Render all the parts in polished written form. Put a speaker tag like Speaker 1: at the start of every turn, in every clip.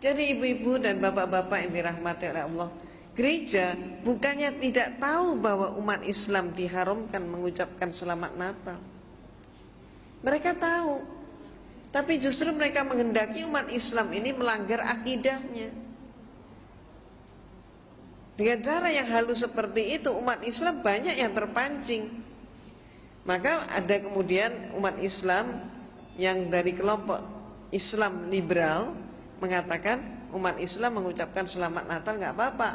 Speaker 1: Jadi ibu-ibu dan bapak-bapak yang dirahmati oleh Allah, gereja bukannya tidak tahu bahwa umat Islam diharamkan mengucapkan selamat Natal. Mereka tahu, tapi justru mereka menghendaki umat Islam ini melanggar akidahnya. Dengan cara yang halus seperti itu, umat Islam banyak yang terpancing. Maka ada kemudian umat Islam yang dari kelompok Islam liberal mengatakan umat Islam mengucapkan selamat Natal nggak apa-apa,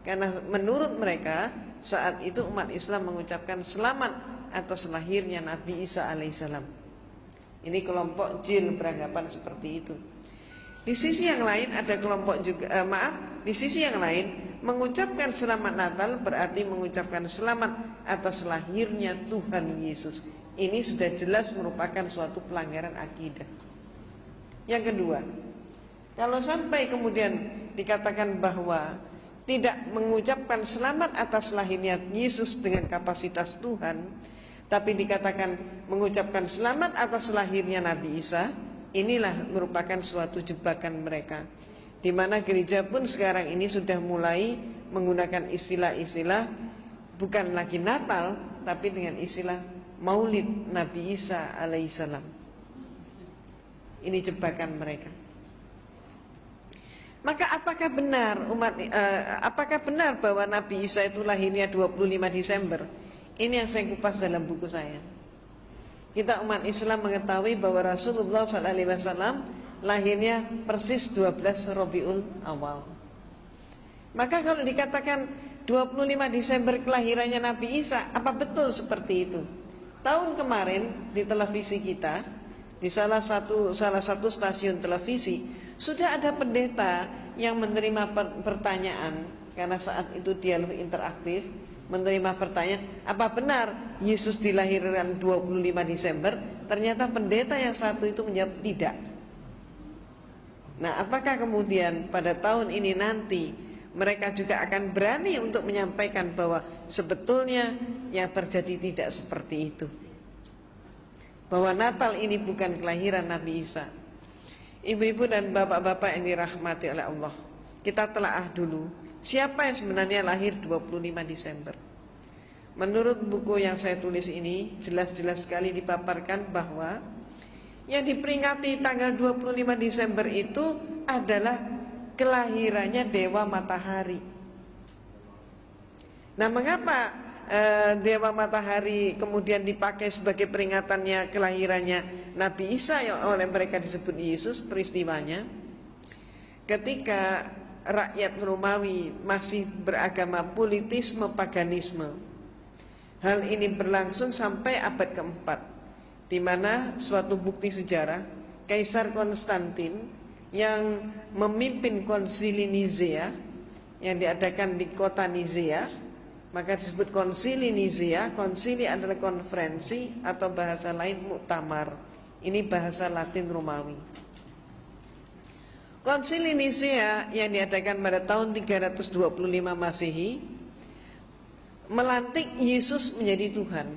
Speaker 1: karena menurut mereka saat itu umat Islam mengucapkan selamat atas lahirnya Nabi Isa alaihissalam. Ini kelompok jil beranggapan seperti itu. Di sisi yang lain ada kelompok juga di sisi yang lain mengucapkan selamat Natal berarti mengucapkan selamat atas lahirnya Tuhan Yesus. Ini sudah jelas merupakan suatu pelanggaran akidah. Yang kedua, kalau sampai kemudian dikatakan bahwa tidak mengucapkan selamat atas lahirnya Yesus dengan kapasitas Tuhan, tapi dikatakan mengucapkan selamat atas lahirnya Nabi Isa, inilah merupakan suatu jebakan mereka. Di mana gereja pun sekarang ini sudah mulai menggunakan istilah-istilah bukan lagi Natal, tapi dengan istilah Maulid Nabi Isa alaihissalam. Ini jebakan mereka. Maka apakah benar bahwa Nabi Isa itu lahirnya 25 Desember? Ini yang saya kupas dalam buku saya. Kita umat Islam mengetahui bahwa Rasulullah SAW lahirnya persis 12 Rabiul Awal. Maka kalau dikatakan 25 Desember kelahirannya Nabi Isa, apa betul seperti itu? Tahun kemarin di televisi kita, di salah satu stasiun televisi, sudah ada pendeta yang menerima pertanyaan, karena saat itu dialog interaktif, menerima pertanyaan, apa benar Yesus dilahirkan 25 Desember? Ternyata pendeta yang satu itu menjawab tidak. Nah, apakah kemudian pada tahun ini nanti mereka juga akan berani untuk menyampaikan bahwa sebetulnya yang terjadi tidak seperti itu, bahwa Natal ini bukan kelahiran Nabi Isa? Ibu-ibu dan bapak-bapak yang dirahmati oleh Allah, kita telaah dulu siapa yang sebenarnya lahir 25 Desember. Menurut buku yang saya tulis ini, jelas-jelas sekali dipaparkan bahwa yang diperingati tanggal 25 Desember itu adalah kelahirannya Dewa Matahari. Nah, mengapa Dewa Matahari kemudian dipakai sebagai peringatannya kelahirannya Nabi Isa yang oleh mereka disebut Yesus? Peristiwanya ketika rakyat Romawi masih beragama politisme paganisme. Hal ini berlangsung sampai abad keempat, di mana suatu bukti sejarah Kaisar Konstantin yang memimpin konsili Nizea yang diadakan di kota Nizea, maka disebut konsili Nizea. Konsili adalah konferensi atau bahasa lain muktamar. Ini bahasa Latin Romawi. Konsili Nizea yang diadakan pada tahun 325 Masehi melantik Yesus menjadi Tuhan.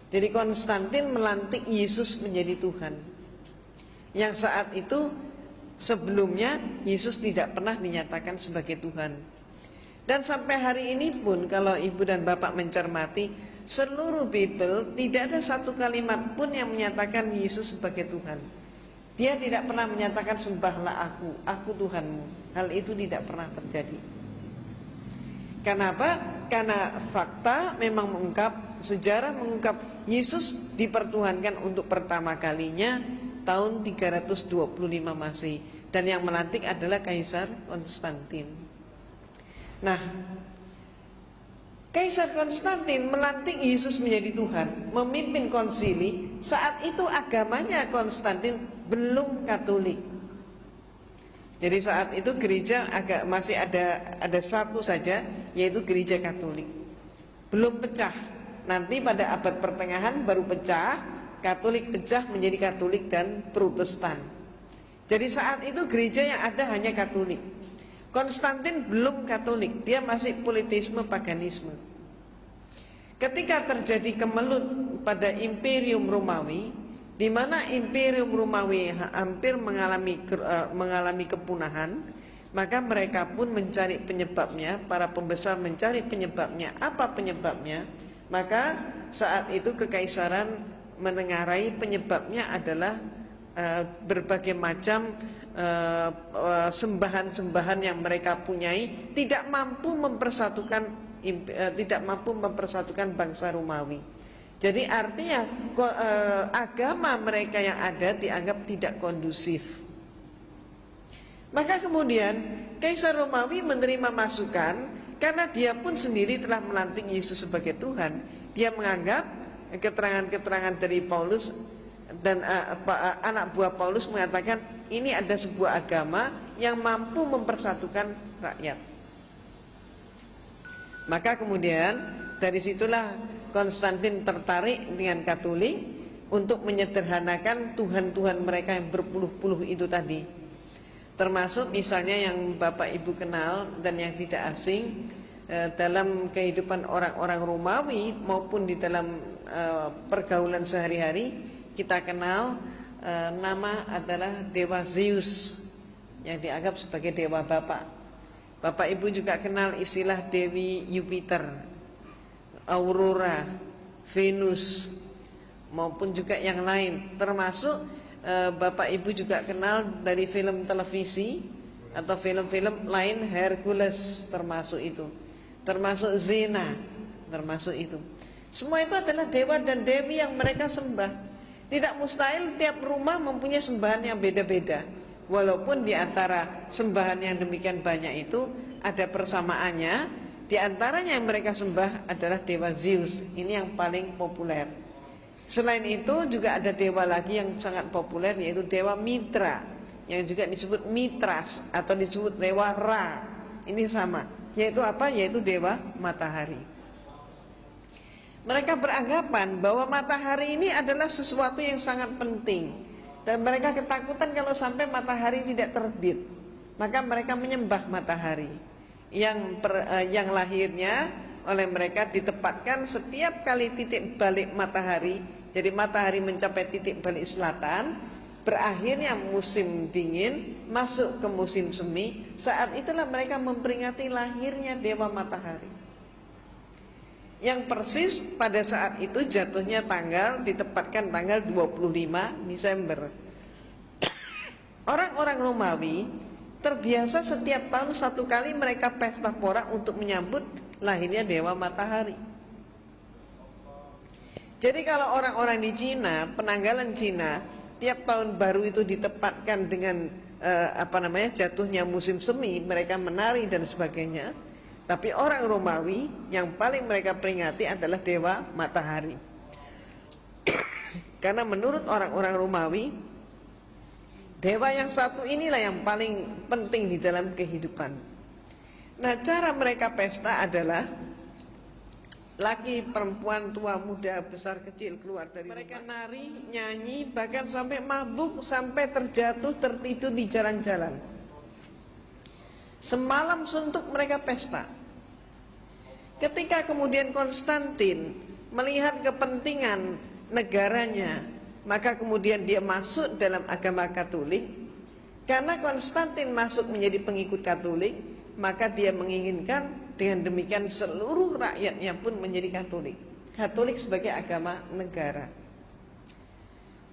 Speaker 1: Jadi Konstantin melantik Yesus menjadi Tuhan, yang saat itu sebelumnya Yesus tidak pernah dinyatakan sebagai Tuhan. Dan sampai hari ini pun kalau ibu dan bapak mencermati seluruh Bible, tidak ada satu kalimat pun yang menyatakan Yesus sebagai Tuhan. Dia tidak pernah menyatakan sembahlah aku Tuhanmu. Hal itu tidak pernah terjadi. Kenapa? Karena fakta memang mengungkap, sejarah mengungkap Yesus dipertuhankan untuk pertama kalinya tahun 325 Masehi, dan yang melantik adalah Kaisar Konstantin. Nah, Kaisar Konstantin melantik Yesus menjadi Tuhan, memimpin konsili. Saat itu agamanya Konstantin belum Katolik. Jadi saat itu gereja masih ada satu saja, yaitu gereja Katolik. Belum pecah. Nanti pada abad pertengahan baru pecah, Katolik pecah menjadi Katolik dan Protestan. Jadi saat itu gereja yang ada hanya Katolik. Konstantin belum Katolik, dia masih politisme paganisme. Ketika terjadi kemelut pada Imperium Romawi, di mana Imperium Romawi hampir mengalami kepunahan, maka mereka pun mencari penyebabnya, para pembesar mencari penyebabnya. Apa penyebabnya? Maka saat itu kekaisaran menengarai penyebabnya adalah berbagai macam sembahan-sembahan yang mereka punyai tidak mampu mempersatukan bangsa Romawi. Jadi artinya agama mereka yang ada dianggap tidak kondusif. Maka kemudian Kaisar Romawi menerima masukan, karena dia pun sendiri telah melantik Yesus sebagai Tuhan. Dia menganggap keterangan-keterangan dari Paulus dan anak buah Paulus mengatakan ini ada sebuah agama yang mampu mempersatukan rakyat. Maka kemudian dari situlah Konstantin tertarik dengan Katolik untuk menyederhanakan Tuhan-Tuhan mereka yang berpuluh-puluh itu tadi. Termasuk misalnya yang Bapak Ibu kenal dan yang tidak asing dalam kehidupan orang-orang Romawi maupun di dalam pergaulan sehari-hari, kita kenal nama adalah Dewa Zeus yang dianggap sebagai Dewa Bapak. Bapak Ibu juga kenal istilah Dewi Jupiter, Aurora, Venus, maupun juga yang lain. Termasuk Bapak Ibu juga kenal dari film televisi atau film-film lain, Hercules termasuk itu, termasuk Xena termasuk itu. Semua itu adalah dewa dan dewi yang mereka sembah. Tidak mustahil tiap rumah mempunyai sembahan yang beda-beda. Walaupun di antara sembahan yang demikian banyak itu ada persamaannya. Di antaranya yang mereka sembah adalah Dewa Zeus. Ini yang paling populer. Selain itu juga ada dewa lagi yang sangat populer, yaitu Dewa Mitra, yang juga disebut Mitras atau disebut Dewa Ra. Ini sama, yaitu apa? Yaitu Dewa Matahari. Mereka beranggapan bahwa matahari ini adalah sesuatu yang sangat penting, dan mereka ketakutan kalau sampai matahari tidak terbit. Maka mereka menyembah matahari yang lahirnya oleh mereka ditempatkan setiap kali titik balik matahari. Jadi matahari mencapai titik balik selatan, berakhirnya musim dingin, masuk ke musim semi. Saat itulah mereka memperingati lahirnya Dewa Matahari, yang persis pada saat itu jatuhnya ditempatkan tanggal 25 Desember. Orang-orang Romawi terbiasa setiap tahun satu kali mereka pesta pora untuk menyambut lahirnya Dewa Matahari. Jadi kalau orang-orang di Cina, penanggalan Cina, tiap tahun baru itu ditempatkan dengan jatuhnya musim semi, mereka menari dan sebagainya. Tapi orang Romawi yang paling mereka peringati adalah Dewa Matahari. Karena menurut orang-orang Romawi, dewa yang satu inilah yang paling penting di dalam kehidupan. Nah, cara mereka pesta adalah laki, perempuan, tua, muda, besar, kecil keluar dari mereka rumah. Nari, nyanyi, bahkan sampai mabuk, sampai terjatuh, tertidur di jalan-jalan. Semalam suntuk mereka pesta. Ketika kemudian Konstantin melihat kepentingan negaranya, maka kemudian dia masuk dalam agama Katolik. Karena Konstantin masuk menjadi pengikut Katolik, maka dia menginginkan dengan demikian seluruh rakyatnya pun menjadi Katolik. Katolik sebagai agama negara.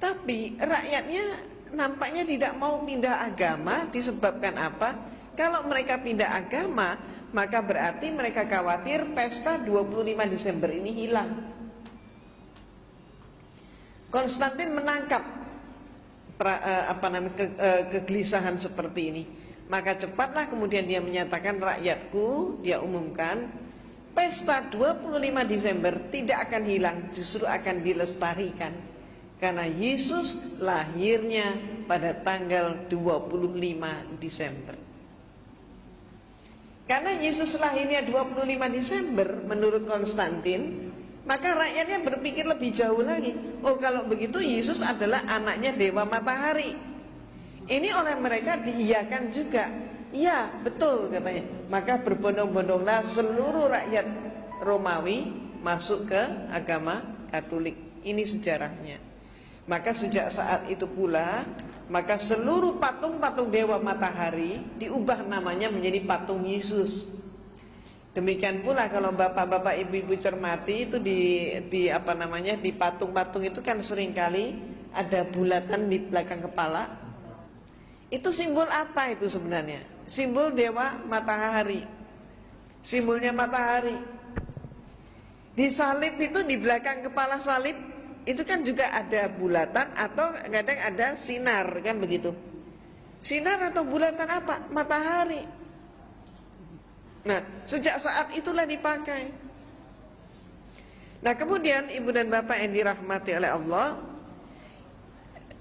Speaker 1: Tapi rakyatnya nampaknya tidak mau pindah agama. Disebabkan apa? Kalau mereka pindah agama, maka berarti mereka khawatir pesta 25 Desember ini hilang. Konstantin menangkap kegelisahan seperti ini. Maka cepatlah kemudian dia menyatakan, rakyatku, dia umumkan, pesta 25 Desember tidak akan hilang, justru akan dilestarikan. Karena Yesus lahirnya pada tanggal 25 Desember. Karena Yesus lahirnya 25 Desember menurut Konstantin, maka rakyatnya berpikir lebih jauh lagi. Oh, kalau begitu Yesus adalah anaknya Dewa Matahari. Ini oleh mereka diiyakan juga. Iya, betul katanya. Maka berbondong-bondonglah seluruh rakyat Romawi masuk ke agama Katolik. Ini sejarahnya. Maka sejak saat itu pula, maka seluruh patung-patung dewa matahari diubah namanya menjadi patung Yesus. Demikian pula kalau bapak-bapak ibu-ibu cermati itu di apa namanya, di patung-patung itu kan seringkali ada bulatan di belakang kepala. Itu simbol apa itu sebenarnya? Simbol dewa matahari. Simbolnya matahari. Di salib itu, di belakang kepala salib itu kan juga ada bulatan atau kadang ada sinar, kan begitu. Sinar atau bulatan apa? Matahari. Nah, sejak saat itulah dipakai. Nah, kemudian ibu dan bapak yang dirahmati oleh Allah,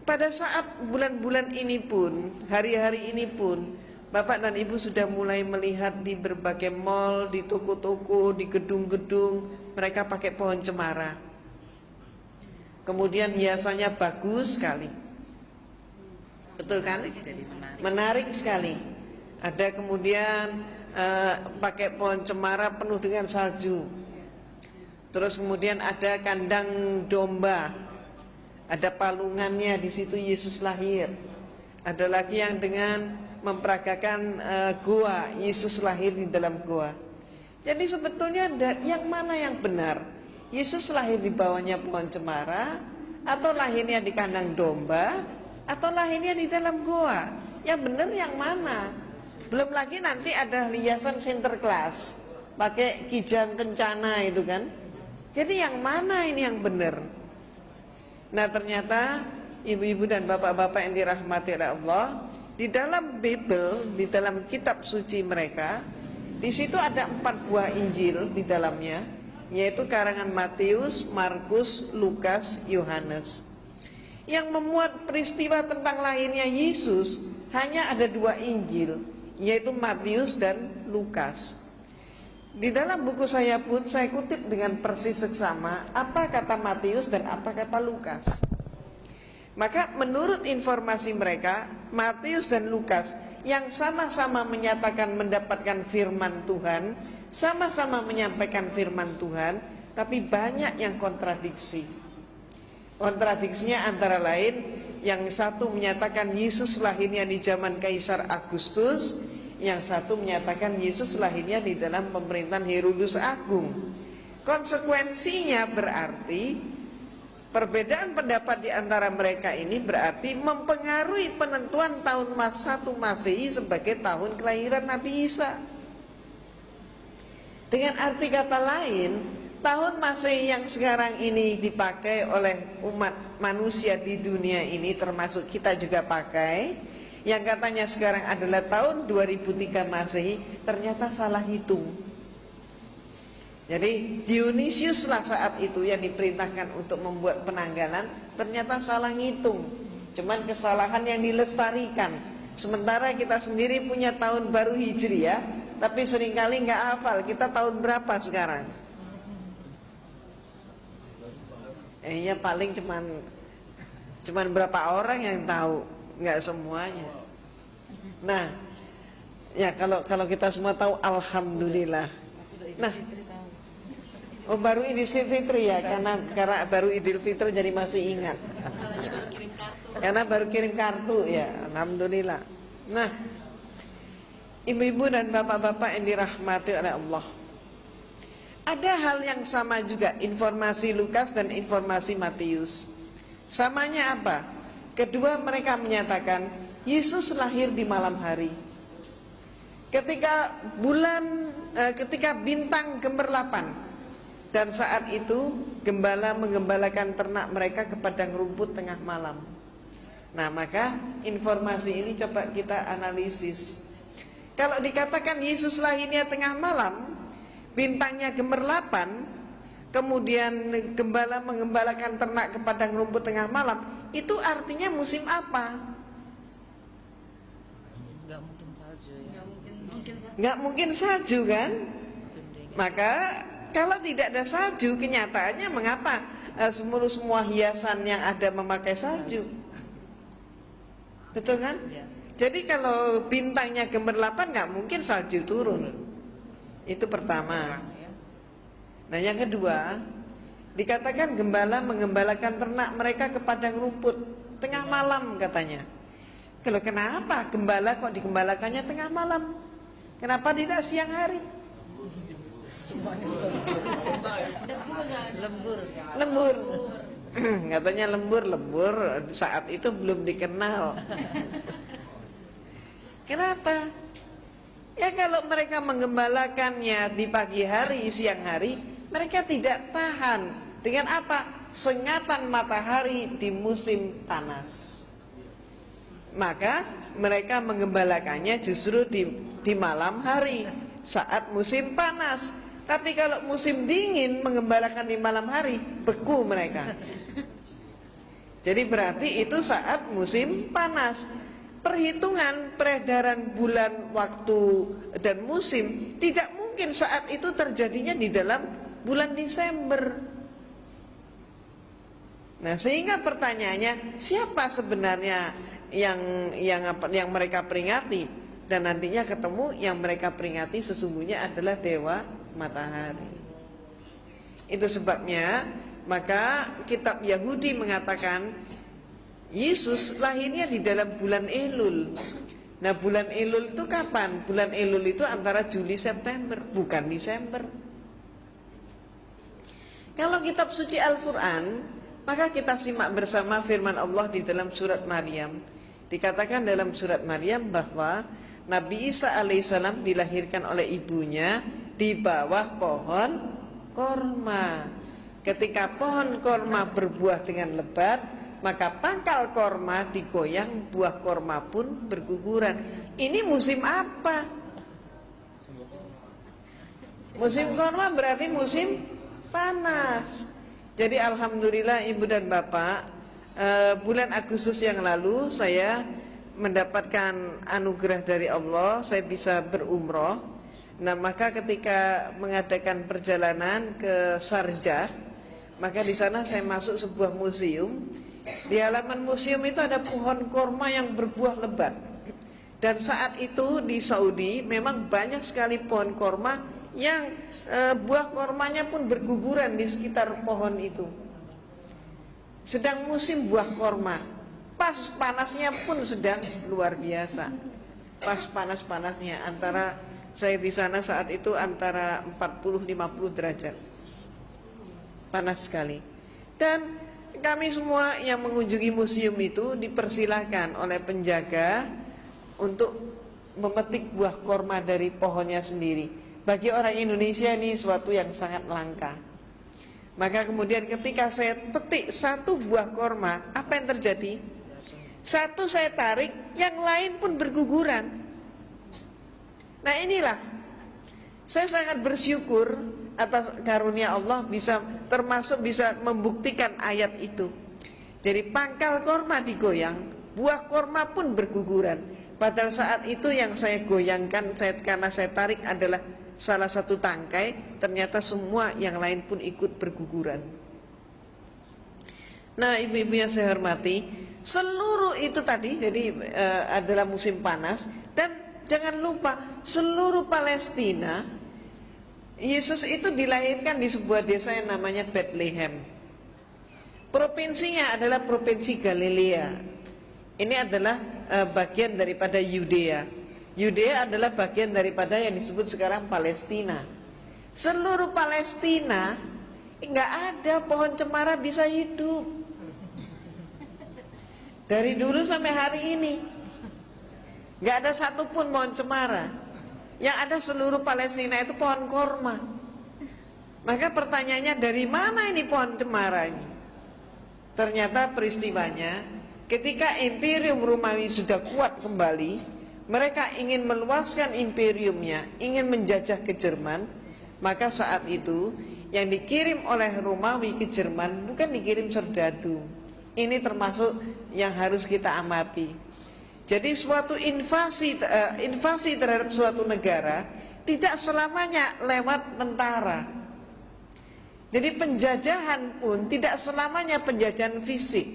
Speaker 1: pada saat bulan-bulan ini pun, hari-hari ini pun, bapak dan ibu sudah mulai melihat di berbagai mal, di toko-toko, di gedung-gedung, mereka pakai pohon cemara. Kemudian hiasannya bagus sekali. Betul kan? Menarik sekali. Ada kemudian pakai pohon cemara penuh dengan salju. Terus kemudian ada kandang domba. Ada palungannya, di situ Yesus lahir. Ada lagi yang dengan memperagakan gua, Yesus lahir di dalam gua. Jadi sebetulnya yang mana yang benar? Yesus lahir di bawahnya pohon cemara, atau lahirnya di kandang domba, atau lahirnya di dalam gua? Yang benar yang mana? Belum lagi nanti ada hiasan Sinterklas, pakai kijang kencana itu kan. Jadi yang mana ini yang benar? Nah, ternyata ibu-ibu dan bapak-bapak yang dirahmati oleh Allah, di dalam Bible, di dalam kitab suci mereka, di situ ada 4 buah Injil di dalamnya, yaitu karangan Matius, Markus, Lukas, Yohanes. Yang memuat peristiwa tentang lahirnya Yesus hanya ada 2 Injil, yaitu Matius dan Lukas. Di dalam buku saya pun saya kutip dengan persis seksama apa kata Matius dan apa kata Lukas. Maka menurut informasi mereka, Matius dan Lukas yang sama-sama menyatakan mendapatkan firman Tuhan, sama-sama menyampaikan firman Tuhan, tapi banyak yang kontradiksi. Kontradiksinya antara lain, yang satu menyatakan Yesus lahirnya di zaman Kaisar Agustus, yang satu menyatakan Yesus lahirnya di dalam pemerintahan Herodes Agung. Konsekuensinya berarti perbedaan pendapat di antara mereka ini berarti mempengaruhi penentuan tahun 1 Masehi sebagai tahun kelahiran Nabi Isa. Dengan arti kata lain, tahun Masehi yang sekarang ini dipakai oleh umat manusia di dunia ini, termasuk kita juga pakai, yang katanya sekarang adalah tahun 2003 Masehi, ternyata salah hitung. Jadi Dionysius lah saat itu yang diperintahkan untuk membuat penanggalan, ternyata salah ngitung. Cuman kesalahan yang dilestarikan. Sementara kita sendiri punya tahun baru Hijriah, tapi seringkali nggak hafal kita tahun berapa sekarang. Ya paling cuman berapa orang yang tahu, nggak semuanya. Nah, ya kalau kita semua tahu, alhamdulillah. Nah, oh baru Idul Fitri ya, karena baru Idul Fitri jadi masih ingat. Karena baru kirim kartu ya, alhamdulillah. Nah, ibu-ibu dan bapak-bapak yang dirahmati oleh Allah, ada hal yang sama juga informasi Lukas dan informasi Matius. Samanya apa? Kedua mereka menyatakan Yesus lahir di malam hari. Ketika bintang gemerlapan, dan saat itu gembala menggembalakan ternak mereka ke padang rumput tengah malam. Nah, maka informasi ini coba kita analisis. Kalau dikatakan Yesus lahirnya tengah malam, bintangnya gemerlapan, kemudian gembala menggembalakan ternak ke padang rumput tengah malam, itu artinya musim apa?
Speaker 2: Nggak mungkin salju ya.
Speaker 1: Nggak mungkin salju kan? Maka kalau tidak ada salju, kenyataannya mengapa semua hiasan yang ada memakai salju? Betul kan?
Speaker 2: Ya.
Speaker 1: Jadi kalau bintangnya gemerlapan, nggak mungkin salju turun. Itu pertama. Nah, yang kedua, Dikatakan gembala mengembalakan ternak mereka ke padang rumput tengah malam katanya. Kalau kenapa gembala kok digembalakannya tengah malam? Kenapa tidak siang hari?
Speaker 2: Semuanya lembur.
Speaker 1: Lembur. Katanya lembur saat itu belum dikenal. Kenapa? Ya kalau mereka menggembalakannya di pagi hari, siang hari, mereka tidak tahan dengan apa? Sengatan matahari di musim panas. Maka mereka menggembalakannya justru di malam hari saat musim panas. Tapi kalau musim dingin menggembalakan di malam hari, beku mereka. Jadi berarti itu saat musim panas. Perhitungan peredaran bulan, waktu, dan musim tidak mungkin saat itu terjadinya di dalam bulan Desember. Nah, sehingga pertanyaannya, siapa sebenarnya yang mereka peringati? Dan nantinya ketemu yang mereka peringati sesungguhnya adalah dewa matahari. Itu sebabnya maka kitab Yahudi mengatakan Yesus lahirnya di dalam bulan Elul. Nah, bulan Elul itu kapan? Bulan Elul itu antara Juli September, bukan Desember. Kalau kitab suci Al-Quran, maka kita simak bersama firman Allah di dalam surat Maryam. Dikatakan dalam surat Maryam bahwa Nabi Isa alaihissalam dilahirkan oleh ibunya di bawah pohon korma. Ketika pohon korma berbuah dengan lebat, maka pangkal korma digoyang, buah korma pun berguguran. Ini musim apa? Musim korma berarti musim panas. Jadi alhamdulillah ibu dan bapak, bulan Agustus yang lalu saya mendapatkan anugerah dari Allah, saya bisa berumroh. Nah, maka ketika mengadakan perjalanan ke Sharjah, maka di sana saya masuk sebuah museum. Di halaman museum itu ada pohon korma yang berbuah lebat. Dan saat itu di Saudi memang banyak sekali pohon korma yang buah kormanya pun berguguran di sekitar pohon itu. Sedang musim buah korma, pas panasnya pun sedang luar biasa. Pas panas-panasnya, antara saya di sana saat itu antara 40-50 derajat. Panas sekali. Dan kami semua yang mengunjungi museum itu dipersilahkan oleh penjaga untuk memetik buah korma dari pohonnya sendiri. Bagi orang Indonesia ini suatu yang sangat langka. Maka kemudian ketika saya petik satu buah korma, apa yang terjadi? Satu saya tarik, yang lain pun berguguran. Nah, inilah saya sangat bersyukur atas karunia Allah termasuk bisa membuktikan ayat itu. Jadi pangkal korma digoyang, buah korma pun berguguran. Padahal saat itu yang saya goyangkan, karena saya tarik adalah salah satu tangkai, ternyata semua yang lain pun ikut berguguran. Nah, ibu-ibu yang saya hormati, seluruh itu tadi jadi adalah musim panas. Dan jangan lupa seluruh Palestina, Yesus itu dilahirkan di sebuah desa yang namanya Bethlehem. Provinsinya adalah provinsi Galilea. Ini adalah bagian daripada Yudea. Yudea adalah bagian daripada yang disebut sekarang Palestina. Seluruh Palestina nggak ada pohon cemara bisa hidup. Dari dulu sampai hari ini nggak ada satupun pohon cemara. Yang ada seluruh Palestina itu pohon korma. Maka pertanyaannya, dari mana ini pohon cemara ini? Ternyata peristiwanya ketika Imperium Romawi sudah kuat kembali, mereka ingin meluaskan imperiumnya, ingin menjajah ke Jerman. Maka saat itu yang dikirim oleh Romawi ke Jerman bukan dikirim serdadu. Ini termasuk yang harus kita amati. Jadi suatu invasi terhadap suatu negara tidak selamanya lewat tentara. Jadi penjajahan pun tidak selamanya penjajahan fisik.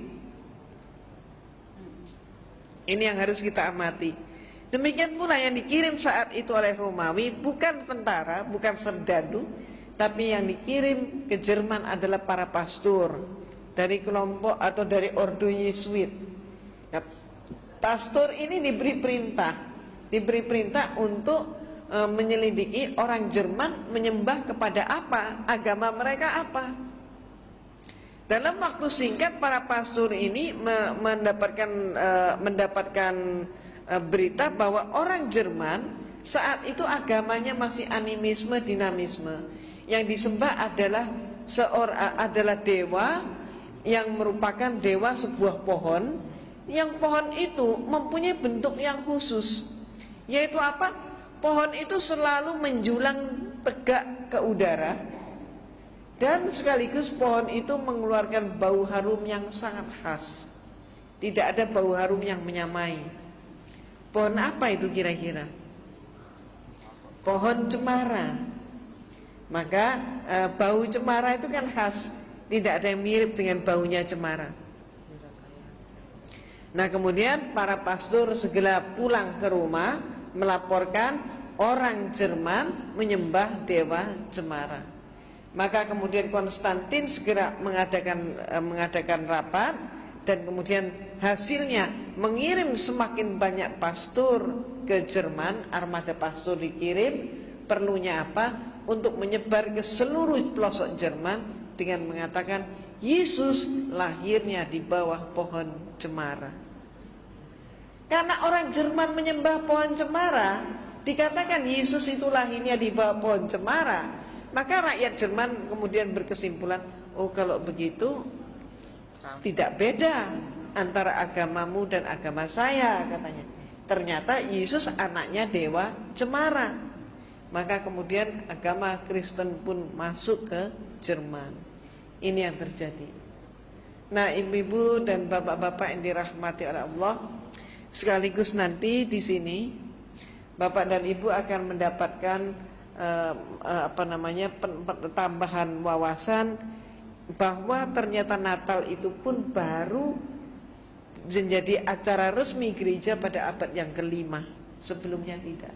Speaker 1: Ini yang harus kita amati. Demikian pula yang dikirim saat itu oleh Romawi bukan tentara, bukan serdadu, tapi yang dikirim ke Jerman adalah para pastor dari kelompok atau dari ordo Yesuit. Nah, pastor ini diberi perintah untuk menyelidiki orang Jerman menyembah kepada apa, agama mereka apa. Dalam waktu singkat para pastor ini mendapatkan berita bahwa orang Jerman saat itu agamanya masih animisme, dinamisme. Yang disembah adalah dewa yang merupakan dewa sebuah pohon, yang pohon itu mempunyai bentuk yang khusus, yaitu apa? Pohon itu selalu menjulang tegak ke udara, dan sekaligus pohon itu mengeluarkan bau harum yang sangat khas. Tidak ada bau harum yang menyamai. Pohon apa itu kira-kira? Pohon cemara. Maka bau cemara itu kan khas, tidak ada yang mirip dengan baunya cemara. Nah, kemudian para pastor segera pulang ke rumah melaporkan orang Jerman menyembah dewa cemara. Maka kemudian Konstantin segera mengadakan rapat, dan kemudian hasilnya mengirim semakin banyak pastor ke Jerman. Armada pastor dikirim. Perlunya apa? Untuk menyebar ke seluruh pelosok Jerman dengan mengatakan Yesus lahirnya di bawah pohon cemara. Karena orang Jerman menyembah pohon cemara, dikatakan Yesus itu lahirnya di bawah pohon cemara, maka rakyat Jerman kemudian berkesimpulan, oh kalau begitu tidak beda antara agamamu dan agama saya, katanya. Ternyata Yesus anaknya dewa cemara. Maka kemudian agama Kristen pun masuk ke Jerman. Ini yang terjadi. Nah, ibu-ibu dan bapak-bapak yang dirahmati oleh Allah, sekaligus nanti di sini bapak dan ibu akan mendapatkan tambahan wawasan bahwa ternyata Natal itu pun baru menjadi acara resmi gereja pada abad yang ke-5. Sebelumnya tidak.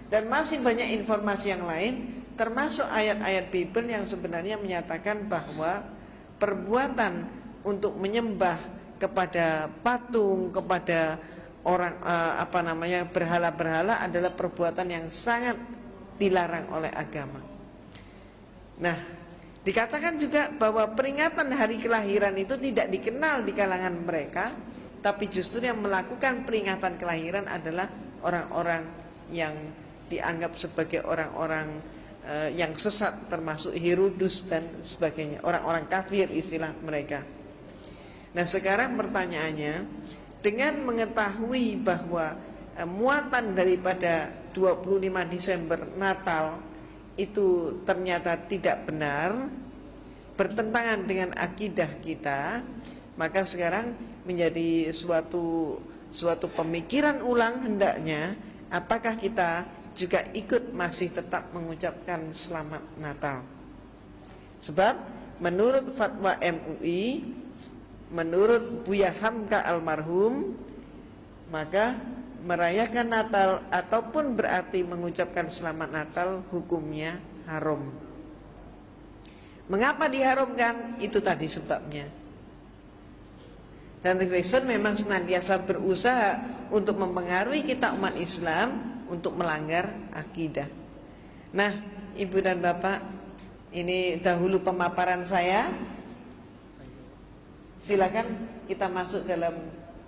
Speaker 1: Dan masih banyak informasi yang lain, termasuk ayat-ayat Bible yang sebenarnya menyatakan bahwa perbuatan untuk menyembah kepada patung, kepada orang berhala-berhala adalah perbuatan yang sangat dilarang oleh agama. Nah, dikatakan juga bahwa peringatan hari kelahiran itu tidak dikenal di kalangan mereka, tapi justru yang melakukan peringatan kelahiran adalah orang-orang yang dianggap sebagai orang-orang yang sesat, termasuk Herodus dan sebagainya, orang-orang kafir istilah mereka. Nah, sekarang pertanyaannya, dengan mengetahui bahwa muatan daripada 25 Desember Natal itu ternyata tidak benar, bertentangan dengan akidah kita, maka sekarang menjadi suatu pemikiran ulang hendaknya, apakah kita juga ikut masih tetap mengucapkan selamat Natal. Sebab menurut fatwa MUI, menurut Buya Hamka almarhum, maka merayakan Natal ataupun berarti mengucapkan selamat Natal hukumnya haram. Mengapa diharamkan? Itu tadi sebabnya. Dan Kristen memang senantiasa berusaha untuk mempengaruhi kita umat Islam untuk melanggar akidah. Nah, ibu dan bapak, ini dahulu pemaparan saya. Silakan kita masuk dalam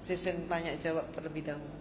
Speaker 1: sesi tanya jawab terlebih dahulu.